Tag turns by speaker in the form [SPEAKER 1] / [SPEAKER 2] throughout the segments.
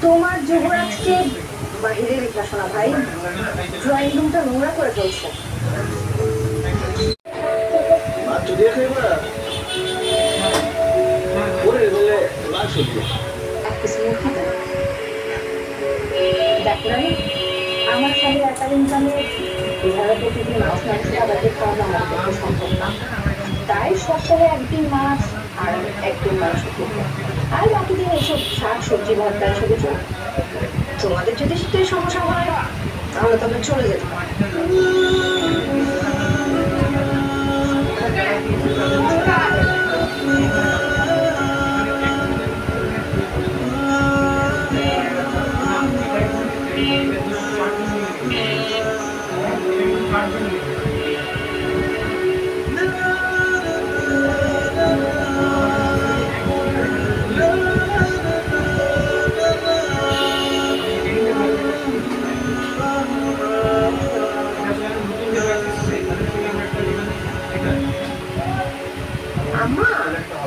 [SPEAKER 1] তোমার যুবরাজকে বাহিরে রেখে আসো না ভাই, ড্রয়িং রুমটা নোংরা করে ফেলছে। দেখো আমার স্বামীর একা ইনকামে এভাবে প্রতিদিন মাছ মাংস খাবারকে খাওয়ানো আমার পক্ষে সম্ভব না, তাই সপ্তাহে একদিন মাছ আর একদিন মাংস খেতে, আর বাকি দিন এইসব শাক সবজি ভর্তা এসবে চলে। তোমাদের যদি শীতের সমস্যা হয় তাহলে তবে চলে যেতে পারে।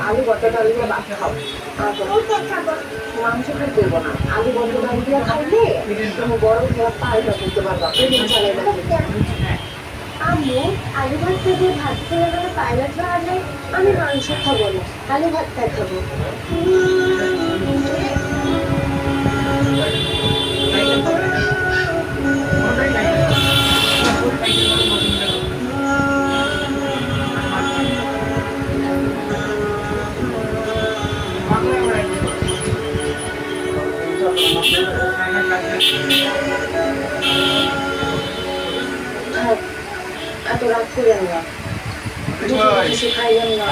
[SPEAKER 1] আলু বট্টা ডাল দিয়ে ভাত খাও, মাংস খেতে দেবো না। আলু বট্টা ডাল দিয়ে খাইলে তুমি বড় পায়টা করতে পারবা। আম্মু আলু ভাতটা দিয়ে ভাত খেয়ে গেলে পায়লাট বাড়লে আমি মাংস খাবো না, আলু ভাতটা খাবো। এত রাগ করেন না, কিছু খাইলেন না,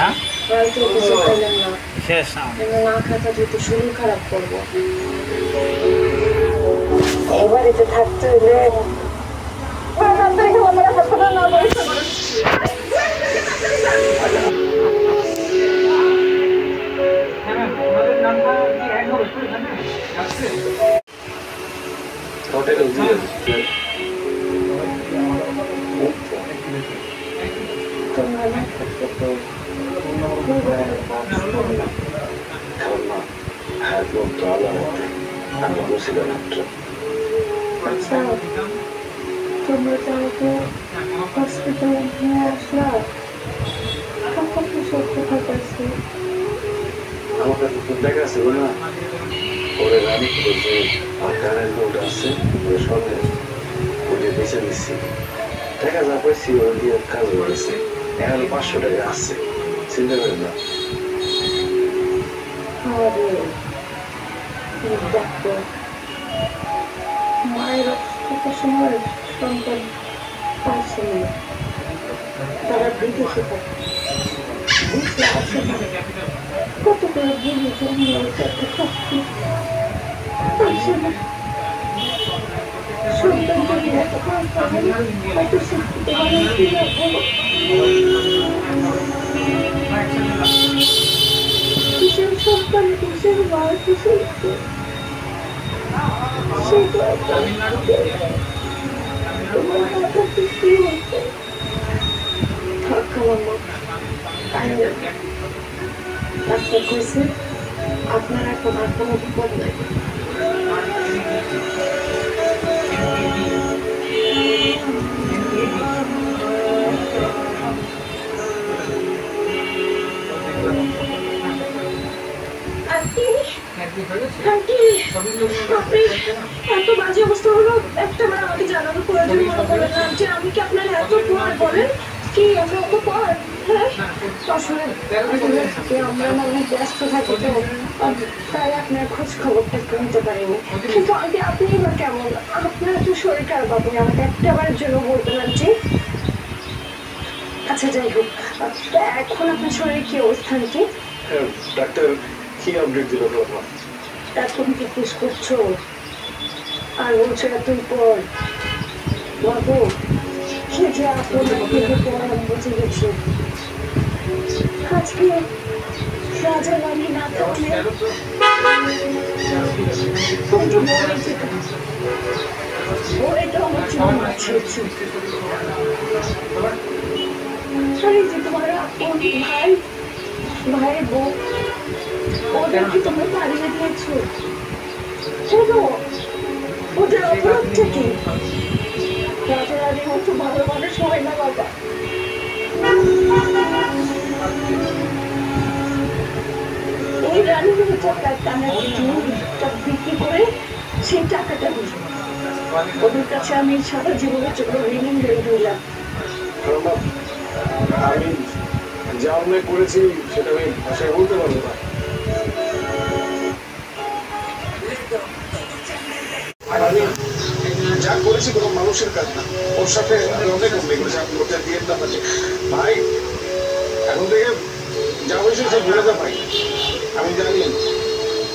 [SPEAKER 1] কিছু খাইলেন না, না খাতা যেহেতু শরীর খারাপ করবো। এবার এতে থাকতে হলে হাসপাতাল না পরিষ্কার করে আচ্ছা তোমরা তো আমাকে হসপিটালে নিয়ে আসলা, কখন সত্য থাকাচ্ছি
[SPEAKER 2] আমার কাছে তো দেখা ছিল না। পরে রানি বলছে কারের লোড আছে ওর সঙ্গে ওটা বেছে নিচ্ছি, টাকা যা পাইছি ওরা দিয়ে কাজ করেছে। এখন 500 টাকা আছে, চিন্তা করেন না।
[SPEAKER 1] দেখো মায়ের অসুস্থ সময় সন্তান পাইছে না, তারা বিদেশে থাকে, বুঝতে আসে না কত করে বুঝে জন্য পাইছে না। সন্তান যদি এত কত শিখতে পারে কিসের সন্তান, কিসের মা, কিসের আপনার এখন আর কোনো বিপদ নাই। এত বাজে অবস্থা হলো, একটা বার আমাকে জানানোর প্রয়োজন মনে করলেন না যে আমি কি আপনার এত পর বলেন কি আমরা অত পর? হ্যাঁ আসলে আমরা অনেক ব্যস্ত থাকি তো, তাই আপনার খোঁজ খবরটা একটু নিতে পারিনি। কিন্তু আগে আপনি এবার কেমন? আপনার তো শরীর খারাপ, আপনি আমাকে একটা বারের জন্য বলতে পারেন যে আচ্ছা যাই হোক, এখন আপনার শরীরের কি অবস্থান? কি
[SPEAKER 2] ডাক্তার কি আপডেট দিল?
[SPEAKER 1] এখন কি খুশ করছো আর বলছো এতই পর? বাবু সে যে আপনার বুঝে গেছি, আজকে রাজা রানী না থাকলে আমার জীবন বাঁচিয়েছে। যে তোমার ভাই ভাইয়ের বউ ওদের কি তোমরা তাড়িয়ে দিয়েছো? কেন? ওদের অপরাধটা কি? রাজা রানীর মতো ভালো মানুষ হয় না বাবা। এই রানী টাকার টানা বিক্রি করে সেই টাকাটা দিল। ওদের কাছে আমি সারা জীবনের জন্য ঋণী হয়ে রইলাম।
[SPEAKER 2] আমি যা অন্যায় করেছি সেটা আমি ভাষায় বলতে পারবো না। আমি যা করেছি কোনো মানুষের কাজ না, ওর সাথে আমি অনেক অন্যায় করেছি। আমি ওটা দিয়ে না পারি ভাই, এখন থেকে যা হয়েছে সব ভুলে যা ভাই। আমি জানি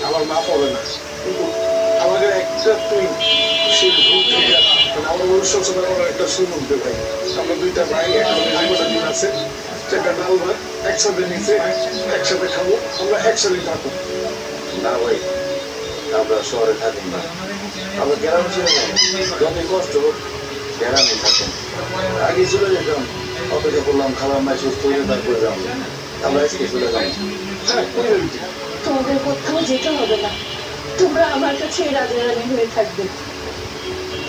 [SPEAKER 2] আমার মা পাবে না, কিন্তু আমাদের একটা তুই সেই ভুল থেকে আমার ভবিষ্যৎ আমার একটা সুমন্ত্রে ভাই। আমরা দুইটা ভাই একটা দিন আছে, সেটা ডাল ভাত একসাথে নিচে একসাথে খাবো, আমরা একসাথে থাকবো না ভাই। আমরা শহরে থাকি না, আমরা গ্রামে ছিল না, যত কষ্ট হোক গ্রামে থাকুন। আগে চলে যেতাম, অপেক্ষা করলাম খাবার মাই সুস্থ হয়ে তারপরে যাবো, আমরা আজকে চলে যাবো। হ্যাঁ,
[SPEAKER 1] তোমাদের কোথাও যেতে হবে না, তোমরা আমার কাছে রাজা রানী হয়ে থাকবে।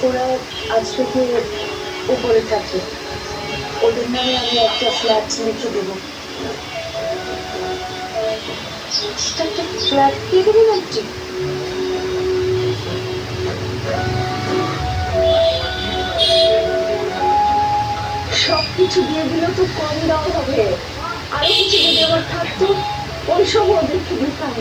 [SPEAKER 1] ওরা আজ থেকে উপরে থাকবে, ওদের নামে আমি একটা ফ্ল্যাট লিখে দেবো। একটা ফ্ল্যাট দিয়ে দেবেন আন্টি? সবকিছু দিয়ে দিলে তো কম দেওয়া হবে, আরো কিছু যদি আমার থাকতো ওই সব ওদেরকে দিতাম।